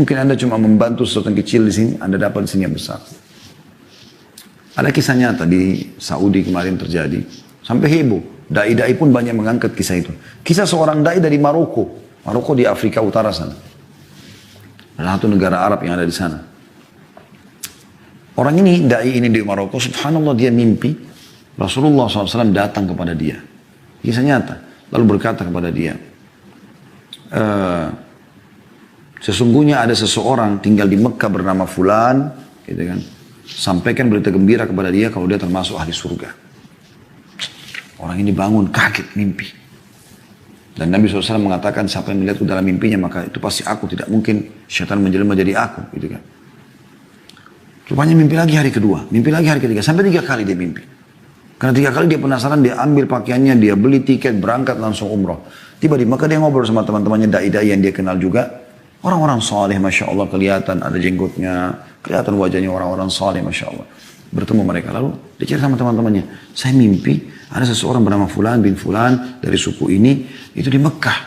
Mungkin Anda cuma membantu sesuatu yang kecil di sini, Anda dapat di sini yang besar. Ada kisah nyata di Saudi kemarin terjadi. Sampai heboh. Dai-dai pun banyak mengangkat kisah itu. Kisah seorang dai dari Maroko. Maroko di Afrika Utara sana. Salah satu negara Arab yang ada di sana. Orang ini, dai ini di Maroko, subhanallah dia mimpi. Rasulullah SAW datang kepada dia. Kisah nyata. Lalu berkata kepada dia, sesungguhnya ada seseorang tinggal di Mekah bernama Fulan, gitu kan. Sampaikan berita gembira kepada dia kalau dia termasuk ahli surga. Orang ini bangun kaget mimpi. Dan Nabi SAW mengatakan siapa yang melihatku dalam mimpinya maka itu pasti aku, tidak mungkin syaitan menjelma jadi aku, gitu kan. Rupanya mimpi lagi hari kedua, mimpi lagi hari ketiga, sampai 3 kali dia mimpi. Karena 3 kali dia penasaran, dia ambil pakaiannya, dia beli tiket, berangkat langsung umroh. Tiba di Mekah dia ngobrol sama teman-temannya dai-dai yang dia kenal juga. Orang-orang saleh, Masya Allah, kelihatan ada jenggotnya, kelihatan wajahnya orang-orang saleh, Masya Allah. Bertemu mereka, lalu dia cerita sama teman-temannya, saya mimpi ada seseorang bernama Fulan bin Fulan dari suku ini, itu di Mekah.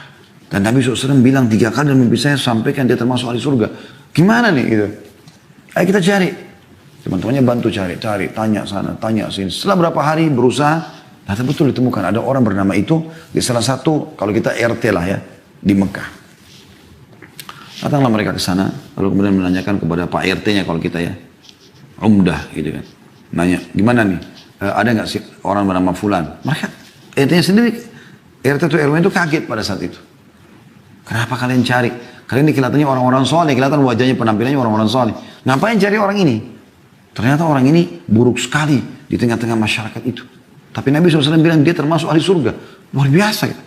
Dan Nabi SAW bilang 3 kali dalam mimpi saya, sampaikan dia termasuk ahli surga. Gimana nih gitu? Ayo kita cari. Teman-temannya bantu cari, tanya sana, tanya sini. Setelah berapa hari berusaha, ternyata betul ditemukan ada orang bernama itu di salah satu, kalau kita RT lah ya, di Mekah. Datanglah mereka ke sana, lalu kemudian menanyakan kepada Pak RT-nya kalau kita ya, Umdah gitu kan. Nanya, gimana nih, ada nggak sih orang bernama Fulan? Mereka, RT-nya sendiri, RT atau RW itu kaget pada saat itu. Kenapa kalian cari? Kalian ini kelihatannya orang-orang soleh, kelihatan wajahnya, penampilannya orang-orang soleh. Ngapain cari orang ini? Ternyata orang ini buruk sekali di tengah-tengah masyarakat itu. Tapi Nabi SAW bilang dia termasuk ahli surga. Luar biasa gitu.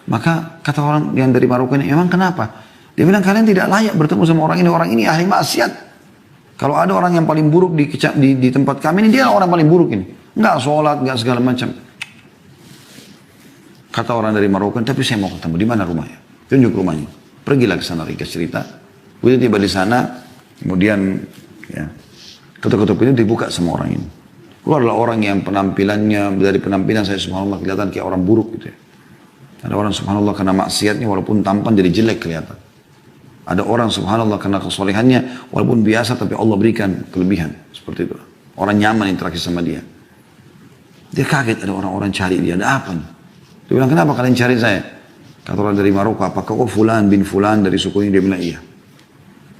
Maka kata orang yang dari Maroko ini, emang kenapa? Dia bilang kalian tidak layak bertemu sama orang ini ahli maksiat. Kalau ada orang yang paling buruk di tempat kami ini, dia orang paling buruk ini. Enggak sholat, enggak segala macam. Kata orang dari Maroko, tapi saya mau ketemu, di mana rumahnya? Tunjuk rumahnya. Pergilah ke sana, ringkas cerita. Begitu tiba di sana, kemudian ya, ketuk-ketuk itu dibuka sama orang ini. Keluarlah orang yang penampilannya, dari penampilan saya subhanallah kelihatan kayak orang buruk gitu ya. Ada orang subhanallah karena maksiatnya walaupun tampan jadi jelek kelihatan. Ada orang subhanallah karena kesolehannya walaupun biasa tapi Allah berikan kelebihan. Seperti itu. Orang nyaman interaksi sama dia. Dia kaget ada orang-orang cari dia. Ada apa nih? Dia bilang kenapa kalian cari saya? Kata orang dari Maroko, apakah kau Fulan bin Fulan dari suku ini? Dia bilang iya.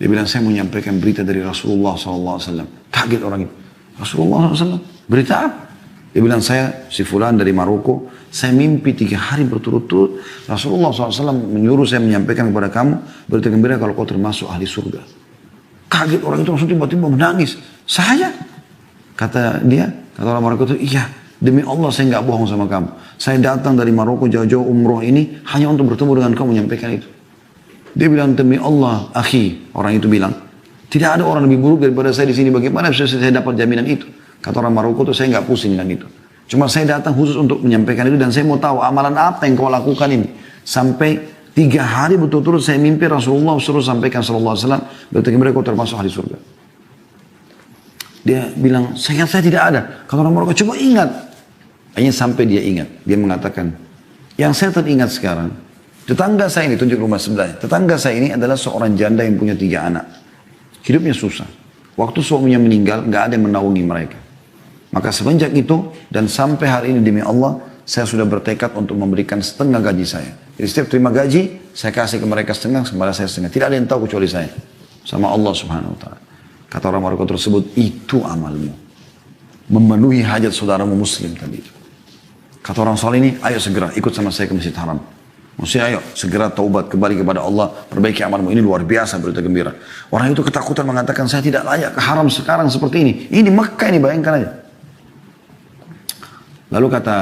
Dia bilang saya mau menyampaikan berita dari Rasulullah SAW. Kaget orang itu. Rasulullah SAW? Berita apa? Dia bilang saya si Fulan dari Maroko. Saya mimpi 3 hari berturut-turut. Rasulullah SAW menyuruh saya menyampaikan kepada kamu berita gembira kalau kau termasuk ahli surga. Kaget orang itu langsung tiba-tiba menangis. Saya? Kata dia, kata orang Maroko itu, iya demi Allah saya nggak bohong sama kamu. Saya datang dari Maroko jauh-jauh umroh ini hanya untuk bertemu dengan kamu menyampaikan itu. Dia bilang demi Allah, akhi, orang itu bilang, tidak ada orang lebih buruk daripada saya di sini. Bagaimana bisa saya dapat jaminan itu? Kata orang Maroko itu saya nggak pusing dengan itu. Cuma saya datang khusus untuk menyampaikan itu dan saya mau tahu amalan apa yang kau lakukan ini. Sampai 3 hari betul-betul saya mimpi Rasulullah suruh sampaikan sallallahu alaihi wasallam berarti mereka kau termasuk ahli surga. Dia bilang saya tidak ada. Kata orang Maroko coba ingat. Akhirnya sampai dia ingat. Dia mengatakan yang saya teringat sekarang. Tetangga saya ini tunjuk rumah sebelahnya. Tetangga saya ini adalah seorang janda yang punya 3 anak. Hidupnya susah. Waktu suaminya meninggal nggak ada yang menaungi mereka. Maka semenjak itu dan sampai hari ini demi Allah saya sudah bertekad untuk memberikan setengah gaji saya. Jadi setiap terima gaji saya kasih ke mereka setengah, kepada saya setengah. Tidak ada yang tahu kecuali saya sama Allah Subhanahu Wa Taala. Kata orang Maroko tersebut itu amalmu, memenuhi hajat saudaramu Muslim tadi itu. Kata orang soleh ini, ayo segera ikut sama saya ke Masjid Haram. Maksudnya ayo segera taubat kembali kepada Allah, perbaiki amalmu. Ini luar biasa berita gembira. Orang itu ketakutan mengatakan saya tidak layak ke haram sekarang seperti ini. Ini di Mekah ini, bayangkan aja. Lalu kata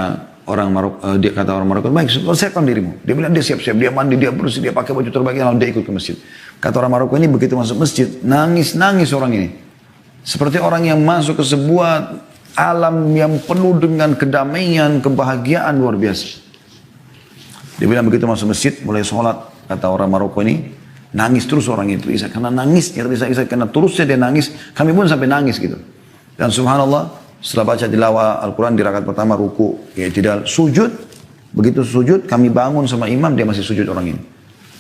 orang Maroko, baik, selesaikan dirimu. Dia bilang dia siap-siap, dia mandi, dia bersih, dia pakai baju terbaik, lalu dia ikut ke masjid. Kata orang Maroko ini begitu masuk masjid, nangis orang ini. Seperti orang yang masuk ke sebuah alam yang penuh dengan kedamaian, kebahagiaan luar biasa. Dia bilang begitu masuk masjid, mulai sholat. Kata orang Maroko ini, nangis terus orang itu. Karena nangis, karena terusnya dia nangis, kami pun sampai nangis gitu. Dan subhanallah, setelah baca tilawah Al-Quran di rakaat pertama ruku, ya tidak sujud. Begitu sujud, kami bangun sama imam, dia masih sujud orang ini.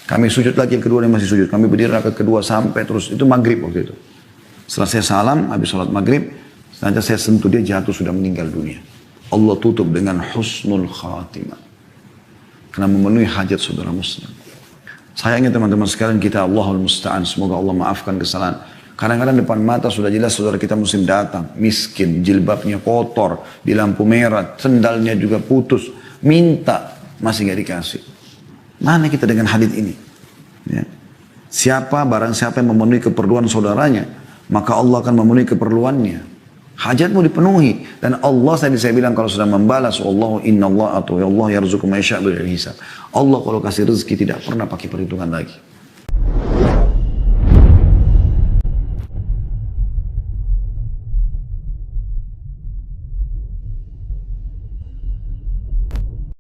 Kami sujud lagi, yang kedua dia masih sujud. Kami berdiri rakaat kedua sampai terus. Itu maghrib waktu itu. Setelah saya salam, habis sholat maghrib, sengaja saya sentuh dia jatuh sudah meninggal dunia. Allah tutup dengan husnul khatimah. Karena memenuhi hajat saudara muslim. Sayangnya teman-teman sekalian kita Allahul Musta'an. Semoga Allah maafkan kesalahan. Kadang-kadang depan mata sudah jelas saudara kita muslim datang. Miskin, jilbabnya kotor, di lampu merah, sendalnya juga putus. Minta, masih gak dikasih. Mana kita dengan hadits ini? Ya. Barang siapa yang memenuhi keperluan saudaranya, maka Allah akan memenuhi keperluannya. Hajatmu dipenuhi. Dan Allah tadi saya bilang kalau sudah membalas, Allahu inna Allah atau Allah yarzuqu ma yasha' bighairi hisab. Allah kalau kasih rezeki tidak pernah pakai perhitungan lagi.